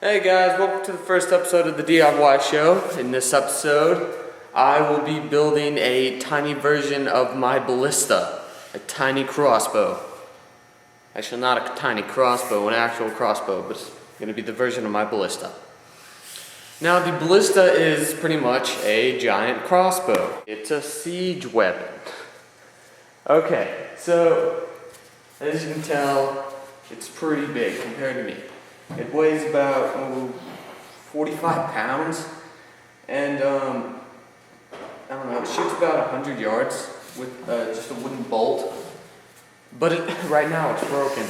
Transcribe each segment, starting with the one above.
Hey guys, welcome to the first episode of the DIY show. In this episode, I will be building a tiny version of my Ballista, a tiny crossbow. Actually, not a tiny crossbow, an actual crossbow, but it's going to be the version of my Ballista. Now, the Ballista is pretty much a giant crossbow. It's a siege weapon. Okay, so as you can tell, it's pretty big compared to me. It weighs about 45 pounds, and I don't know, it shoots about 100 yards with just a wooden bolt. But right now it's broken.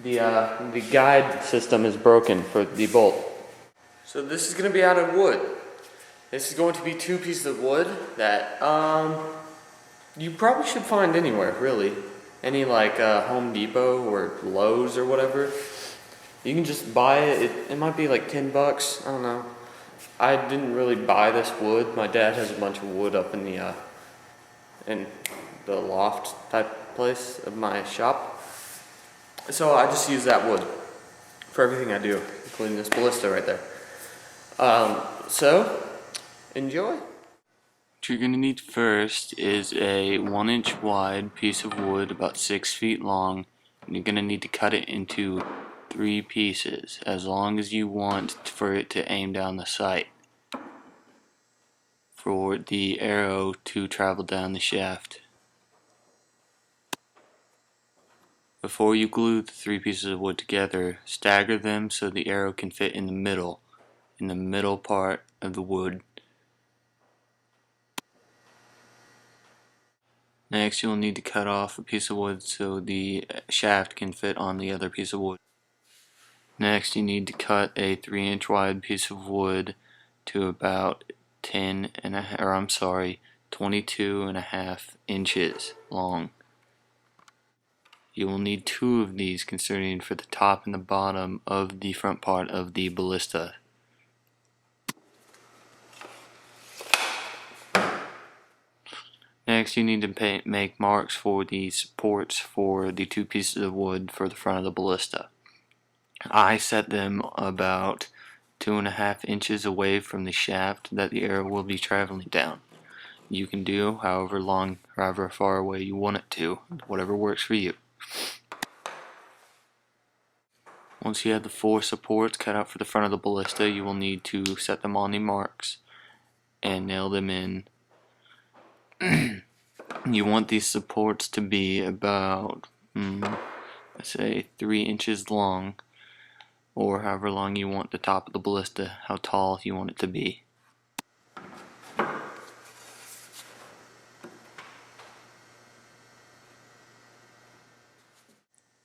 The guide system is broken for the bolt. So this is going to be out of wood. This is going to be 2 pieces of wood that you probably should find anywhere, really. Any like Home Depot or Lowe's or whatever. You can just buy it. It might be like 10 bucks. I don't know. I didn't really buy this wood. My dad has a bunch of wood up in the loft type place of my shop. So I just use that wood for everything I do, including this Ballista right there. So enjoy. What you're gonna need first is a 1-inch wide piece of wood about 6 feet long, and you're gonna need to cut it into 3 pieces, as long as you want for it to aim down the sight, for the arrow to travel down the shaft. Before you glue the 3 pieces of wood together, stagger them so the arrow can fit in the middle part of the wood. Next, you'll need to cut off a piece of wood so the shaft can fit on the other piece of wood. Next, you need to cut a 3-inch wide piece of wood to about 22.5 inches long. You will need 2 of these, considering for the top and the bottom of the front part of the Ballista. Next, you need to make marks for the supports for the 2 pieces of wood for the front of the Ballista. I set them about 2.5 inches away from the shaft that the arrow will be traveling down. You can do however far away you want it to, whatever works for you. Once you have the 4 supports cut out for the front of the Ballista, you will need to set them on the marks and nail them in. You want these supports to be about, let's say 3 inches long, or however long you want the top of the Ballista, how tall you want it to be.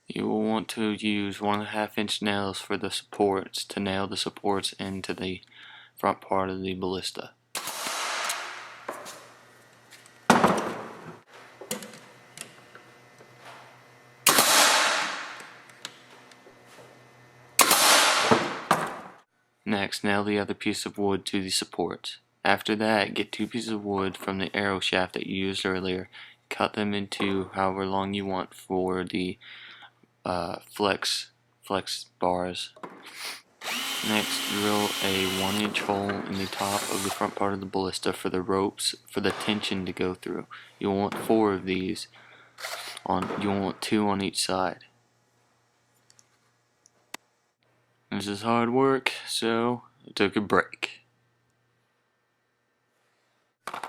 You will want to use 1.5-inch nails for the supports to nail the supports into the front part of the Ballista. Next, nail the other piece of wood to the supports. After that, get 2 pieces of wood from the arrow shaft that you used earlier, cut them into however long you want for the flex bars. Next, drill a 1-inch hole in the top of the front part of the Ballista for the ropes for the tension to go through. You'll want 4 of these. You'll want 2 on each side. This is hard work, so I took a break.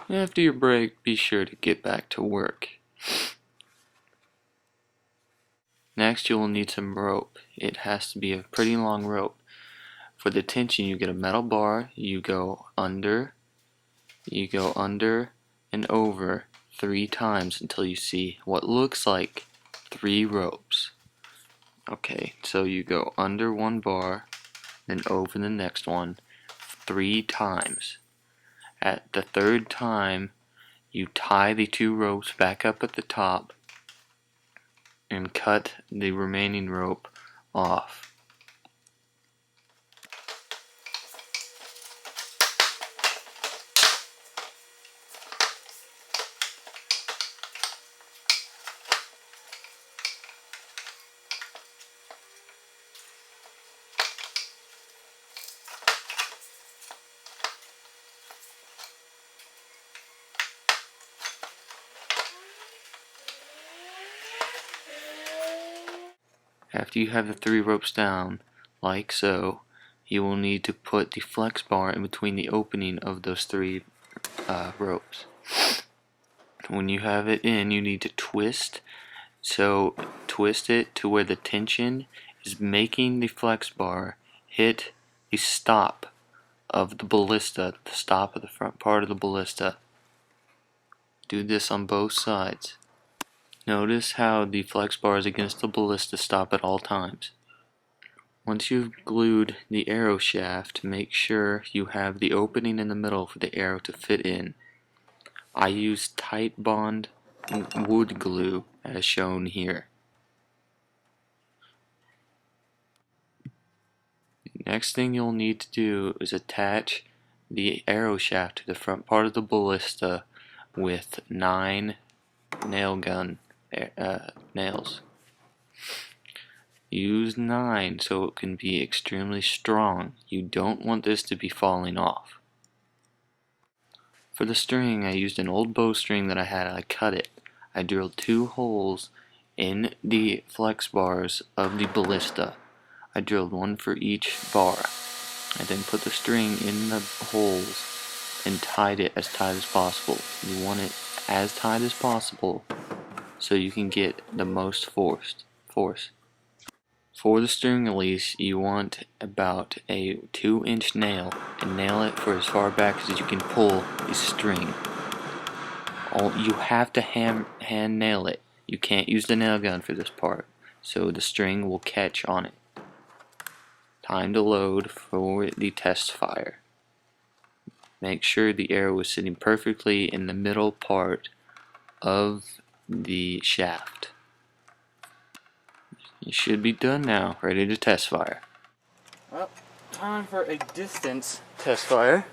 After your break, be sure to get back to work. Next, you will need some rope. It has to be a pretty long rope. For the tension, you get a metal bar, you go under and over 3 times until you see what looks like 3 ropes. Okay, so you go under 1 bar, then over the next one 3 times. At the 3rd time, you tie the 2 ropes back up at the top and cut the remaining rope off. After you have the 3 ropes down, like so, you will need to put the flex bar in between the opening of those 3 ropes. When you have it in, you need to twist. So twist it to where the tension is making the flex bar hit the stop of the ballista, the stop of the front part of the ballista. Do this on both sides. Notice how the flex bar is against the ballista stop at all times. Once you've glued the arrow shaft, make sure you have the opening in the middle for the arrow to fit in. I use tight bond wood glue as shown here. Next thing you'll need to do is attach the arrow shaft to the front part of the ballista with 9 nail gun nails. Use 9 so it can be extremely strong. You don't want this to be falling off. For the string, I used an old bowstring that I had. I cut it. I drilled 2 holes in the flex bars of the ballista. I drilled 1 for each bar. I then put the string in the holes and tied it as tight as possible. You want it as tight as possible so you can get the most force. For the string release, you want about a 2-inch nail and nail it for as far back as you can pull the string. You have to hand nail it. You can't use the nail gun for this part, so the string will catch on it. Time to load for the test fire. Make sure the arrow is sitting perfectly in the middle part of the shaft. You should be done now, ready to test fire. Well, time for a distance test fire.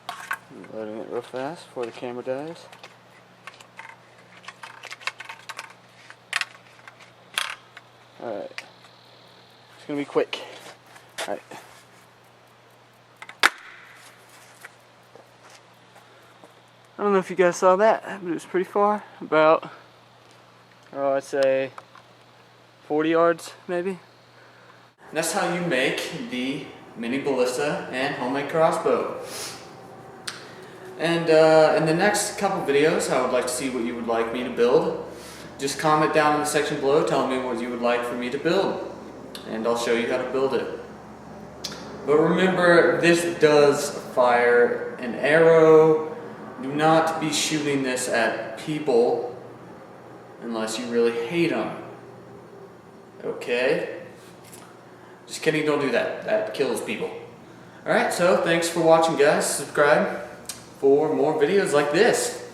I'm loading it real fast before the camera dies. Alright. It's gonna be quick. Alright. I don't know if you guys saw that, but it was pretty far. About, I'd say 40 yards, maybe. And that's how you make the mini ballista and homemade crossbow. And in the next couple videos, I would like to see what you would like me to build. Just comment down in the section below telling me what you would like for me to build, and I'll show you how to build it. But remember, this does fire an arrow. Do not be shooting this at people unless you really hate them. Okay? Just kidding, don't do that. That kills people. Alright, so thanks for watching, guys. Subscribe for more videos like this.